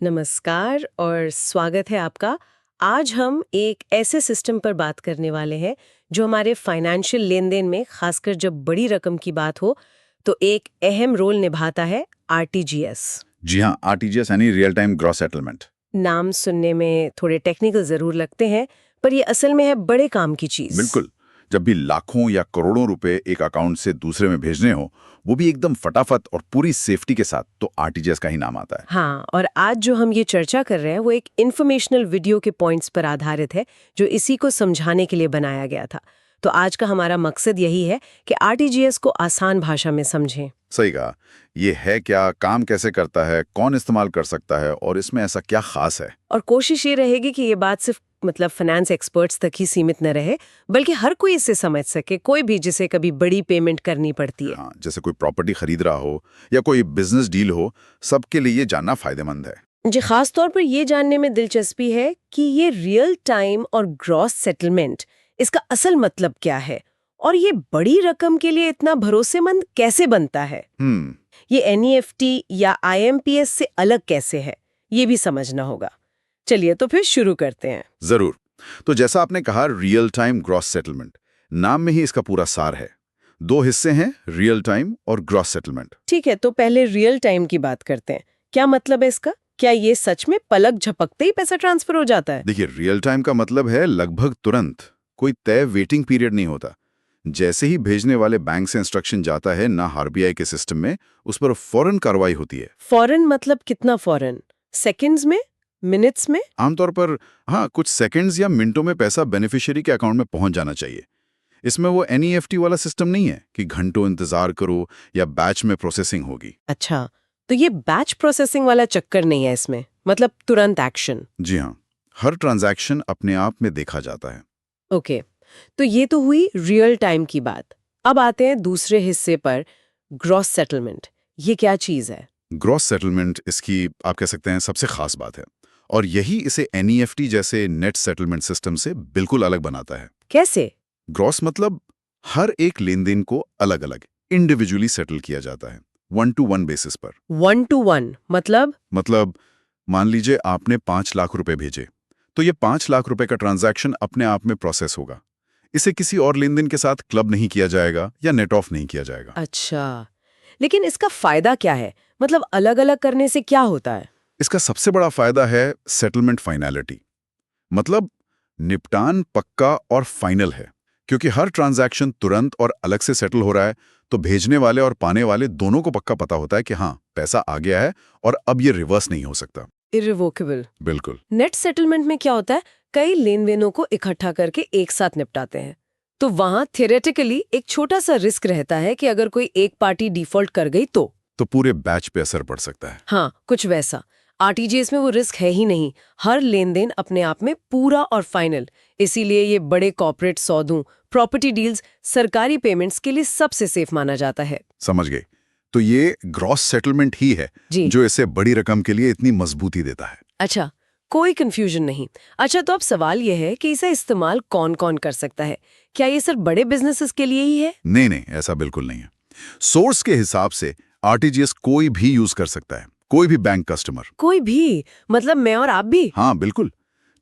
नमस्कार और स्वागत है आपका। आज हम एक ऐसे सिस्टम पर बात करने वाले हैं जो हमारे फाइनेंशियल लेन-देन में, खासकर जब बड़ी रकम की बात हो, तो एक अहम रोल निभाता है आरटीजीएस। जी हाँ, आरटीजीएस यानी रियल टाइम ग्रॉस सेटलमेंट। नाम सुनने में थोड़े टेक्निकल जरूर लगते हैं, पर ये असल में है बड़े काम की चीज। बिल्कुल। जब भी लाखों या करोड़ों रुपए एक अकाउंट से दूसरे में भेजने हो, वो भी एकदम फटाफट और पूरी सेफ्टी के साथ, तो आरटीजीएस का ही नाम आता है। हाँ, और आज जो हम ये चर्चा कर रहे हैं वो एक इन्फॉर्मेशनल वीडियो के पॉइंट्स पर आधारित है जो इसी को समझाने के लिए बनाया गया था। तो आज का हमारा मकसद यही है कि आरटीजीएस को आसान भाषा में समझें। सही कहा। ये है क्या, काम कैसे करता है, कौन इस्तेमाल कर सकता है और इसमें ऐसा क्या खास है। और कोशिश ये रहेगी कि ये बात सिर्फ फाइनेंस एक्सपर्ट्स तक ही सीमित न रहे, बल्कि हर कोई इसे समझ सके, कोई भी जिसे कभी बड़ी पेमेंट करनी पड़ती है। हाँ, जैसे कोई प्रॉपर्टी खरीद रहा हो या कोई बिजनेस डील हो, सबके लिए ये जानना फायदेमंद है। मुझे खास तौर पर ये जानने में दिलचस्पी है कि ये रियल टाइम और ग्रॉस सेटलमेंट, इसका असल मतलब क्या है और ये बड़ी रकम के लिए इतना भरोसेमंद कैसे बनता है। ये एनईएफटी या आईएमपीएस से अलग कैसे है, ये भी समझना होगा। चलिए तो फिर शुरू करते हैं। जरूर। तो जैसा आपने कहा, रियल टाइम ग्रॉस सेटलमेंट, नाम में ही इसका पूरा सार है। दो हिस्से हैं, रियल टाइम और ग्रॉस सेटलमेंट। ठीक है, तो पहले रियल टाइम की बात करते हैं। क्या मतलब है इसका? क्या ये सच में पलक झपकते ही पैसा ट्रांसफर हो जाता है? देखिए, रियल टाइम का मतलब है लगभग तुरंत। कोई तय वेटिंग पीरियड नहीं होता। जैसे ही भेजने वाले बैंक से इंस्ट्रक्शन जाता है ना आरबीआई के सिस्टम में, उस पर फौरन कार्रवाई होती है। फौरन मतलब कितना फौरन? सेकंड्स में? मिनट्स में? आमतौर पर हाँ, कुछ सेकंड्स या मिनटों में पैसा बेनिफिशियरी के अकाउंट में पहुंच जाना चाहिए। इसमें वो एनईएफटी वाला सिस्टम नहीं है कि घंटों इंतजार करो या बैच में प्रोसेसिंग होगी। अच्छा, तो ये बैच प्रोसेसिंग वाला चक्कर नहीं है इसमें, मतलब तुरंत एक्शन। जी हाँ, हर ट्रांजैक्शन अपने आप में देखा जाता है। ओके, तो ये तो हुई रियल टाइम की बात। अब आते हैं दूसरे हिस्से पर, ग्रॉस सेटलमेंट। ये क्या चीज है? ग्रॉस सेटलमेंट इसकी आप कह सकते हैं सबसे खास बात है, और यही इसे एनईएफटी जैसे नेट सेटलमेंट सिस्टम से बिल्कुल अलग बनाता है। कैसे? ग्रॉस मतलब हर एक लेनदेन को अलग अलग इंडिविजुअली सेटल किया जाता है, 1-to-1 बेसिस पर। 1-to-1 मतलब मान लीजिए आपने 5 लाख रुपए भेजे, तो ये 5 लाख रुपए का ट्रांजैक्शन अपने आप में प्रोसेस होगा। इसे किसी और लेनदेन के साथ क्लब नहीं किया जाएगा या नेट ऑफ नहीं किया जाएगा। अच्छा, लेकिन इसका फायदा क्या है? मतलब अलग अलग करने से क्या होता है? इसका सबसे बड़ा फायदा है सेटलमेंट फाइनलिटी, मतलब निपटान पक्का और फाइनल है। क्योंकि हर ट्रांजैक्शन तुरंत और अलग से सेटल हो रहा है, तो भेजने वाले और पाने वाले दोनों को पक्का पता होता है कि हाँ, पैसा आ गया है और अब ये रिवर्स नहीं हो सकता। इररिवोकेबल। बिल्कुल। नेट सेटलमेंट में क्या होता है, कई लेन देनों को इकट्ठा करके एक साथ निपटाते हैं, तो वहां थियोरेटिकली एक छोटा सा रिस्क रहता है कि अगर कोई एक पार्टी डिफॉल्ट कर गई तो पूरे बैच पे असर पड़ सकता है। हाँ, कुछ वैसा। आरटीजीएस में वो रिस्क है ही नहीं, हर लेन देन अपने आप में पूरा और फाइनल। इसीलिए ये बड़े कॉर्पोरेट सौदों, प्रॉपर्टी डील्स, सरकारी पेमेंट्स के लिए सबसे सेफ माना जाता है। समझ गए। तो ये ग्रॉस सेटलमेंट ही है जी। जो इसे बड़ी रकम के लिए इतनी मजबूती देता है। अच्छा, कोई कंफ्यूजन नहीं। अच्छा, तो अब सवाल यह है कि इसे इस्तेमाल कौन कौन कर सकता है? क्या ये सिर्फ बड़े बिजनेसेस के लिए ही है? नहीं, ऐसा बिल्कुल नहीं है। सोर्स के हिसाब से आरटीजीएस कोई भी यूज कर सकता है, कोई भी बैंक कस्टमर। कोई भी? मतलब मैं और आप भी? हाँ, बिल्कुल।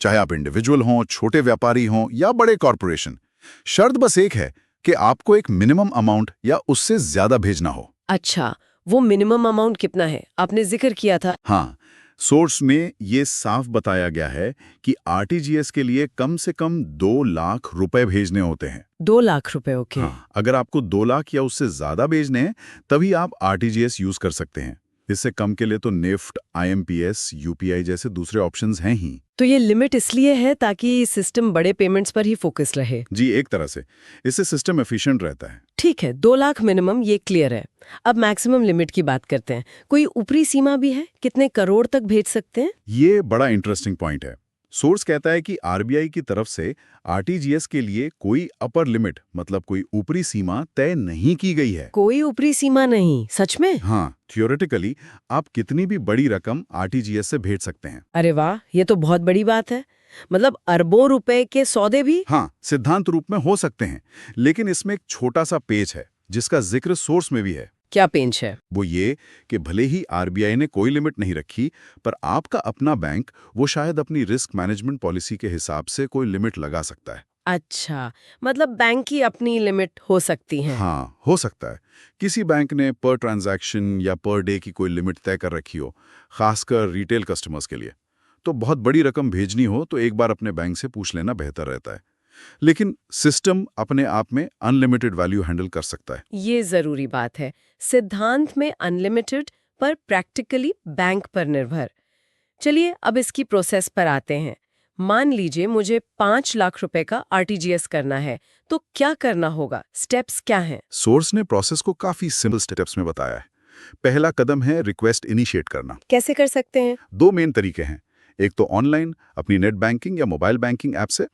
चाहे आप इंडिविजुअल हों, छोटे व्यापारी हों या बड़े कॉरपोरेशन, शर्त बस एक है कि आपको एक मिनिमम अमाउंट या उससे ज्यादा भेजना हो। अच्छा, वो मिनिमम अमाउंट कितना है? आपने जिक्र किया था। हाँ, सोर्स में ये साफ बताया गया है कि आरटीजीएस के लिए कम से कम 2 लाख रुपए भेजने होते हैं। 2 लाख रुपए? ओके। हाँ, अगर आपको 2 लाख या उससे ज्यादा भेजने हैं, तभी आप आरटीजीएस यूज कर सकते हैं। इससे कम के लिए तो नेफ्ट, आईएमपीएस, यूपीआई जैसे दूसरे ऑप्शंस हैं ही। तो ये लिमिट इसलिए है ताकि सिस्टम बड़े पेमेंट्स पर ही फोकस रहे। जी, एक तरह से इससे सिस्टम एफिशिएंट रहता है। ठीक है, 2 लाख मिनिमम, ये क्लियर है। अब मैक्सिमम लिमिट की बात करते हैं। कोई ऊपरी सीमा भी है? कितने करोड़ तक भेज सकते हैं? ये बड़ा इंटरेस्टिंग पॉइंट है। सोर्स कहता है कि आरबीआई की तरफ से आरटीजीएस के लिए कोई अपर लिमिट, मतलब कोई ऊपरी सीमा तय नहीं की गई है। कोई ऊपरी सीमा नहीं? सच में? हाँ, थियोरेटिकली आप कितनी भी बड़ी रकम आरटीजीएस से भेज सकते हैं। अरे वाह, ये तो बहुत बड़ी बात है। मतलब अरबों रुपए के सौदे भी? हाँ, सिद्धांत रूप में हो सकते हैं, लेकिन इसमें एक छोटा सा पेच है जिसका जिक्र सोर्स में भी है। क्या पेंच है? वो ये कि भले ही आरबीआई ने कोई लिमिट नहीं रखी, पर आपका अपना बैंक वो शायद अपनी रिस्क मैनेजमेंट पॉलिसी के हिसाब से कोई लिमिट लगा सकता है। अच्छा, मतलब बैंक की अपनी लिमिट हो सकती है। हाँ, हो सकता है। किसी बैंक ने पर ट्रांजैक्शन या पर डे की कोई लिमिट तय कर रखी हो, खासकर रिटेल कस्टमर्स के लिए। तो बहुत बड़ी रकम भेजनी हो तो एक बार अपने बैंक से पूछ लेना बेहतर रहता है। लेकिन सिस्टम अपने आप में अनलिमिटेड वैल्यू हैंडल कर सकता है। ये जरूरी बात है। सिद्धांत में अनलिमिटेड पर प्रैक्टिकली बैंक पर निर्भर। चलिए अब इसकी प्रोसेस पर आते हैं। मान लीजिए मुझे 5 लाख रुपए का आरटीजीएस करना है, तो क्या करना होगा? स्टेप्स क्या हैं? सोर्स ने प्रोसेस को काफी सिंपल स्टेप्स में बताया है। पहला कदम है रिक्वेस्ट इनिशिएट करना। कैसे कर सकते हैं? दो मेन तरीके हैं। एक तो ऑनलाइन अपनी नेट बैंकिंग या मोबाइल बैंकिंग ऐप से।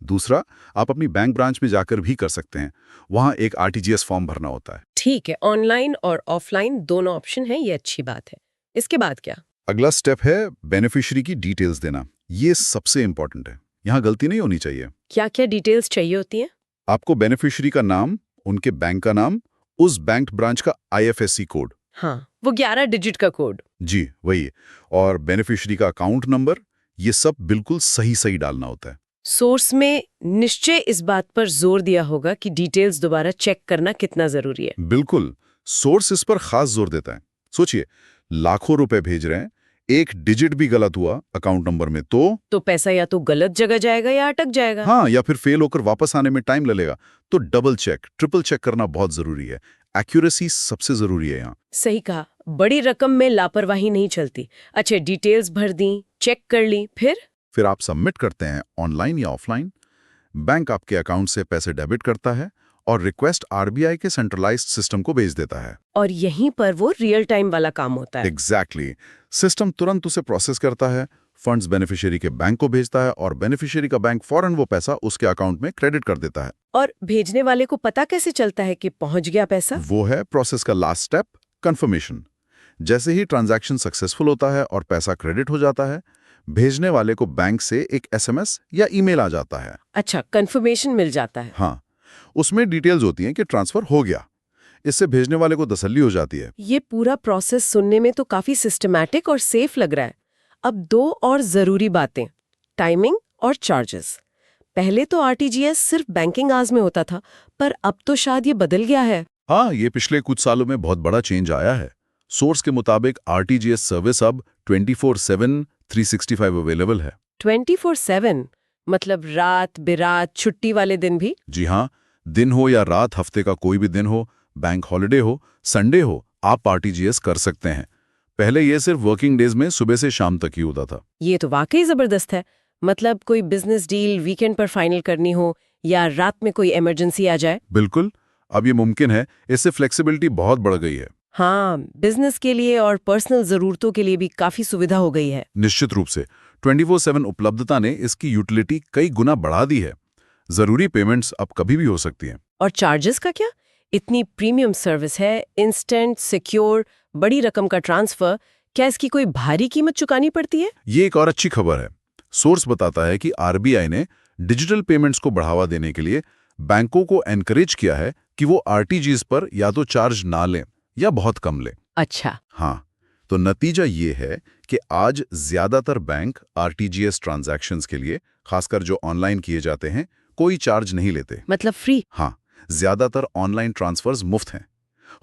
दूसरा, आप अपनी बैंक ब्रांच में जाकर भी कर सकते हैं। वहां एक आरटीजीएस फॉर्म भरना होता है। ठीक है, ऑनलाइन और ऑफलाइन दोनों ऑप्शन हैं, ये अच्छी बात है। इसके बाद क्या? अगला स्टेप है बेनिफिशियरी की डिटेल्स देना। ये सबसे इंपॉर्टेंट है, यहाँ गलती नहीं होनी चाहिए। क्या क्या डिटेल्स चाहिए होती हैं? आपको बेनिफिशियरी का नाम, उनके बैंक का नाम, उस बैंक ब्रांच का आईएफएससी कोड। हाँ, वो 11 डिजिट का कोड। जी वही। और बेनिफिशियरी का अकाउंट नंबर, ये सब बिल्कुल सही सही डालना होता है। सोर्स में निश्चय इस बात पर जोर दिया होगा कि डिटेल्स दोबारा चेक करना कितना जरूरी है। बिल्कुल, सोर्स इस पर खास जोर देता है। सोचिए, लाखों रुपए भेज रहे हैं, एक डिजिट भी गलत हुआ अकाउंट नंबर में तो पैसा या तो गलत जगह जाएगा या अटक जाएगा। हाँ, या फिर फेल होकर वापस आने में टाइम लगेगा। तो डबल चेक, ट्रिपल चेक करना बहुत जरूरी है। एक्यूरेसी सबसे जरूरी है यहाँ। सही कहा, बड़ी रकम में लापरवाही नहीं चलती। अच्छा, डिटेल्स भर दी, चेक कर ली, फिर आप सबमिट करते हैं ऑनलाइन या ऑफलाइन। बैंक आपके अकाउंट से पैसे डेबिट करता है और रिक्वेस्ट आरबीआई के सेंट्रलाइज्ड सिस्टम को भेज देता है। और यहीं पर वो रियल टाइम वाला काम होता है। एग्जैक्टली। सिस्टम तुरंत उसे प्रोसेस करता है, फंड्स बेनिफिशियरी के बैंक को भेजता है और बेनिफिशियरी का बैंक फौरन वो पैसा उसके अकाउंट में क्रेडिट कर देता है। और भेजने वाले को पता कैसे चलता है कि पहुंच गया पैसा? वो है प्रोसेस का लास्ट स्टेप, कंफर्मेशन। जैसे ही ट्रांजैक्शन सक्सेसफुल होता है और पैसा क्रेडिट हो जाता है, भेजने वाले को बैंक से एक एसएमएस या ईमेल आ जाता है। अच्छा, कंफर्मेशन मिल जाता है। हाँ, उसमें डिटेल्स होती हैं कि ट्रांसफर हो गया। इससे भेजने वाले को तसल्ली हो जाती है। ये पूरा प्रोसेस सुनने में तो काफी सिस्टमैटिक और सेफ लग रहा है। अब दो और जरूरी बातें, टाइमिंग और चार्जेस। पहले तो आरटीजीएस सिर्फ बैंकिंग आवर्स में होता था, पर अब तो शायद ये बदल गया है। हाँ, ये पिछले कुछ सालों में बहुत बड़ा चेंज आया है। सोर्स के मुताबिक आरटीजीएस सर्विस अब 24/7 365 अवेलेबल है। 24/7 मतलब रात बिरात छुट्टी वाले दिन भी? जी हाँ, दिन हो या रात, हफ्ते का कोई भी दिन हो, बैंक हॉलिडे हो, संडे हो, आप आरटीजीएस कर सकते हैं। पहले ये सिर्फ वर्किंग डेज में सुबह से शाम तक ही होता था। ये तो वाकई जबरदस्त है। मतलब कोई बिजनेस डील वीकेंड पर फाइनल करनी हो या रात में कोई इमरजेंसी आ जाए। बिल्कुल, अब ये मुमकिन है। इससे फ्लेक्सिबिलिटी बहुत बढ़ गई है। हाँ, बिजनेस के लिए और पर्सनल जरूरतों के लिए भी काफी सुविधा हो गई है। निश्चित रूप से 24/7 उपलब्धता ने इसकी यूटिलिटी कई गुना बढ़ा दी है। जरूरी पेमेंट्स अब कभी भी हो सकती हैं। और चार्जेस का क्या? इतनी प्रीमियम सर्विस है, इंस्टेंट, सिक्योर, बड़ी रकम का ट्रांसफर, क्या इसकी कोई भारी कीमत चुकानी पड़ती है? ये एक और अच्छी खबर है। सोर्स बताता है कि आरबीआई ने डिजिटल पेमेंट्स को बढ़ावा देने के लिए बैंकों को एनकरेज किया है कि वो आरटीजीएस पर या तो चार्ज ना लें या बहुत कम लें। अच्छा। हाँ, तो नतीजा ये है कि आज ज्यादातर बैंक आरटीजीएस ट्रांजैक्शंस के लिए, खासकर जो ऑनलाइन किए जाते हैं, कोई चार्ज नहीं लेते। मतलब फ्री? हाँ, ज्यादातर ऑनलाइन ट्रांसफर्स मुफ्त हैं।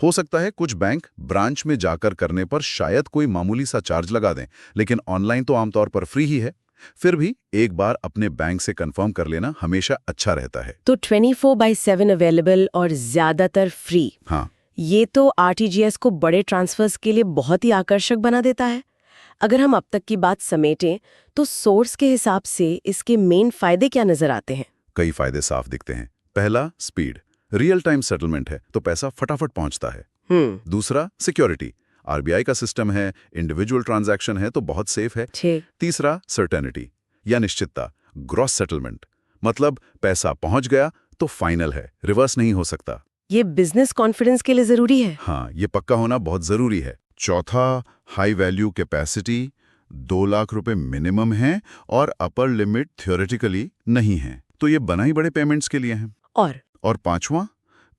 हो सकता है कुछ बैंक ब्रांच में जाकर करने पर शायद कोई मामूली सा चार्ज लगा दें, लेकिन ऑनलाइन तो आमतौर पर फ्री ही है। फिर भी एक बार अपने बैंक से कंफर्म कर लेना हमेशा अच्छा रहता है। तो 24/7 अवेलेबल और ज्यादातर फ्री। हाँ, ये तो आरटीजीएस को बड़े ट्रांसफर्स के लिए बहुत ही आकर्षक बना देता है। अगर हम अब तक की बात समेटें तो सोर्स के हिसाब से इसके मेन फायदे क्या नजर आते हैं? कई फायदे साफ दिखते हैं। पहला, स्पीड। रियल टाइम सेटलमेंट है तो पैसा फटाफट पहुंचता है। दूसरा, सिक्योरिटी। आरबीआई का सिस्टम है, इंडिविजुअल ट्रांजैक्शन है तो बहुत सेफ है। तीसरा, सर्टेनिटी या निश्चितता। ग्रॉस सेटलमेंट मतलब पैसा पहुंच गया तो फाइनल है, रिवर्स नहीं हो सकता। ये बिजनेस कॉन्फिडेंस के लिए जरूरी है। हाँ, ये पक्का होना बहुत जरूरी है। चौथा, हाई वैल्यू कैपेसिटी। 2 लाख रुपए मिनिमम है और अपर लिमिट थ्योरेटिकली नहीं है, तो ये बना ही बड़े पेमेंट्स के लिए है। और पांचवा,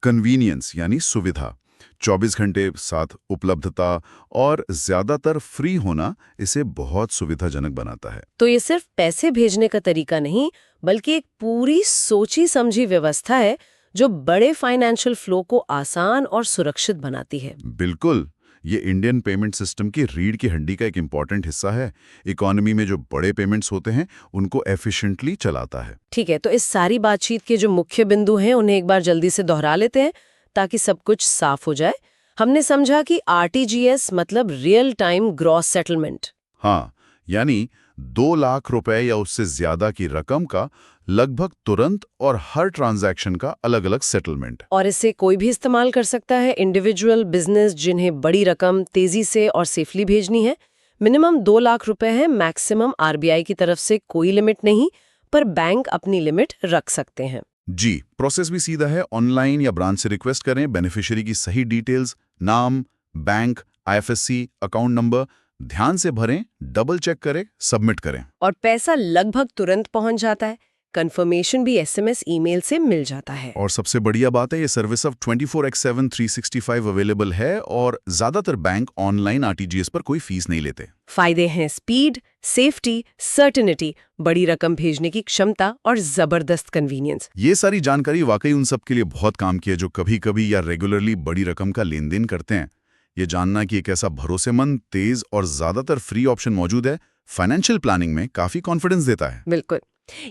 कन्वीनियंस यानी सुविधा। 24 घंटे साथ उपलब्धता और ज्यादातर फ्री होना इसे बहुत सुविधाजनक बनाता है। तो ये सिर्फ पैसे भेजने का तरीका नहीं, बल्कि एक पूरी सोची समझी व्यवस्था है जो बड़े फाइनेंशियल फ्लो को आसान और सुरक्षित बनाती है। बिल्कुल, ये इंडियन पेमेंट सिस्टम की रीढ़ की हड्डी का एक इम्पॉर्टेंट हिस्सा है। इकोनॉमी में जो बड़े पेमेंट्स होते हैं उनको एफिशिएंटली चलाता है। ठीक है, तो इस सारी बातचीत के जो मुख्य बिंदु हैं उन्हें एक बार जल्दी से दोहरा लेते हैं ताकि सब कुछ साफ हो जाए। हमने समझा कि आरटीजीएस मतलब रियल टाइम ग्रॉस सेटलमेंट। हाँ, यानी 2 लाख रुपए या उससे ज्यादा की रकम का लगभग तुरंत और हर ट्रांजैक्शन का अलग-अलग सेटलमेंट। और इसे कोई भी इस्तेमाल कर सकता है, इंडिविजुअल, बिजनेस जिन्हें बड़ी रकम तेजी से और सेफली भेजनी है। मिनिमम 2 लाख रुपए है, मैक्सिमम आरबीआई की तरफ से कोई लिमिट नहीं, पर बैंक अपनी लिमिट रख सकते हैं। जी, प्रोसेस भी सीधा है। ऑनलाइन या ब्रांच से रिक्वेस्ट करें, बेनिफिशियरी की सही डिटेल्स, नाम, बैंक, आईएफएससी, अकाउंट नंबर ध्यान से भरें, डबल चेक करें, सबमिट करें। और पैसा लगभग तुरंत पहुंच जाता है। कंफर्मेशन भी एसएमएस, ईमेल से मिल जाता है। और सबसे बढ़िया बात है, ये सर्विस अब 24/7 365 अवेलेबल है और ज्यादातर बैंक ऑनलाइन आरटीजीएस पर कोई फीस नहीं लेते। फायदे हैं स्पीड, सेफ्टी, सर्टेनिटी, बड़ी रकम भेजने की क्षमता और जबरदस्त कन्वीनियंस। ये सारी जानकारी वाकई उन सब के लिए बहुत काम की है जो कभी-कभी या रेगुलरली बड़ी रकम का लेन देन करते हैं। ये जानना कि एक ऐसा भरोसेमंद, तेज और ज्यादातर फ्री ऑप्शन मौजूद है, फाइनेंशियल प्लानिंग में काफी कॉन्फिडेंस देता है। बिल्कुल,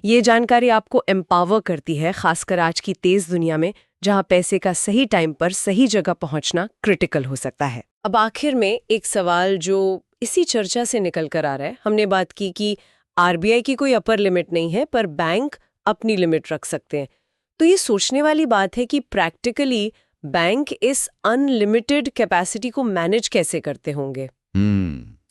ये जानकारी आपको एम्पावर करती है, खासकर आज की तेज दुनिया में जहां पैसे का सही टाइम पर सही जगह पहुंचना क्रिटिकल हो सकता है। अब आखिर में एक सवाल जो इसी चर्चा से निकल कर आ रहा है। हमने बात की कि आरबीआई की कोई अपर लिमिट नहीं है, पर बैंक अपनी लिमिट रख सकते हैं। तो ये सोचने वाली बात है कि प्रैक्टिकली बैंक इस अनलिमिटेड कैपेसिटी को मैनेज कैसे करते होंगे।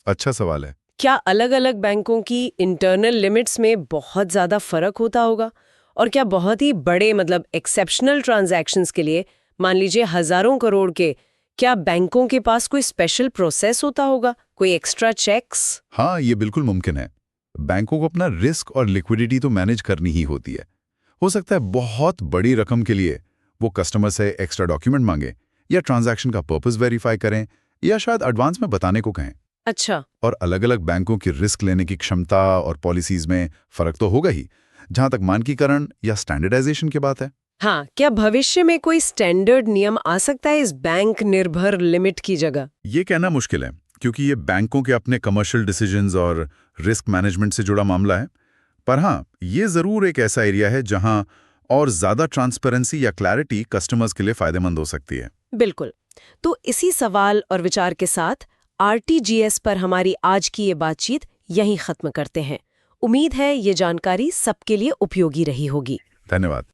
अच्छा सवाल है। क्या अलग-अलग बैंकों की इंटरनल लिमिट्स में बहुत ज्यादा फर्क होता होगा? और क्या बहुत ही बड़े मतलब एक्सेप्शनल ट्रांजैक्शंस के लिए, मान लीजिए हजारों करोड़ के, क्या बैंकों के पास कोई स्पेशल प्रोसेस होता होगा, कोई एक्स्ट्रा चेक्स? हाँ, ये बिल्कुल मुमकिन है। बैंकों को अपना रिस्क और लिक्विडिटी तो मैनेज करनी ही होती है। हो सकता है बहुत बड़ी रकम के लिए वो कस्टमर से एक्स्ट्रा डॉक्यूमेंट मांगे या ट्रांजैक्शन का पर्पस वेरीफाई करें या शायद एडवांस में बताने को कहें। अच्छा। और अलग-अलग बैंकों की रिस्क लेने की क्षमता और पॉलिसीज में फर्क तो होगा ही, जहां तक मानकीकरण या स्टैंडर्डाइजेशन की बात है। हाँ, क्या भविष्य में कोई स्टैंडर्ड नियम आ सकता है इस बैंक निर्भर लिमिट की जगह? ये कहना मुश्किल है, क्योंकि ये बैंकों के अपने कमर्शियल डिसीजंस और रिस्क मैनेजमेंट से जुड़ा मामला है। पर हाँ, ये जरूर एक ऐसा एरिया है जहां और ज्यादा ट्रांसपेरेंसी या क्लैरिटी कस्टमर्स के लिए फायदेमंद हो सकती है। बिल्कुल। तो इसी सवाल और विचार के साथ आरटीजीएस पर हमारी आज की ये बातचीत यहीं खत्म करते हैं। उम्मीद है ये जानकारी सबके लिए उपयोगी रही होगी। धन्यवाद।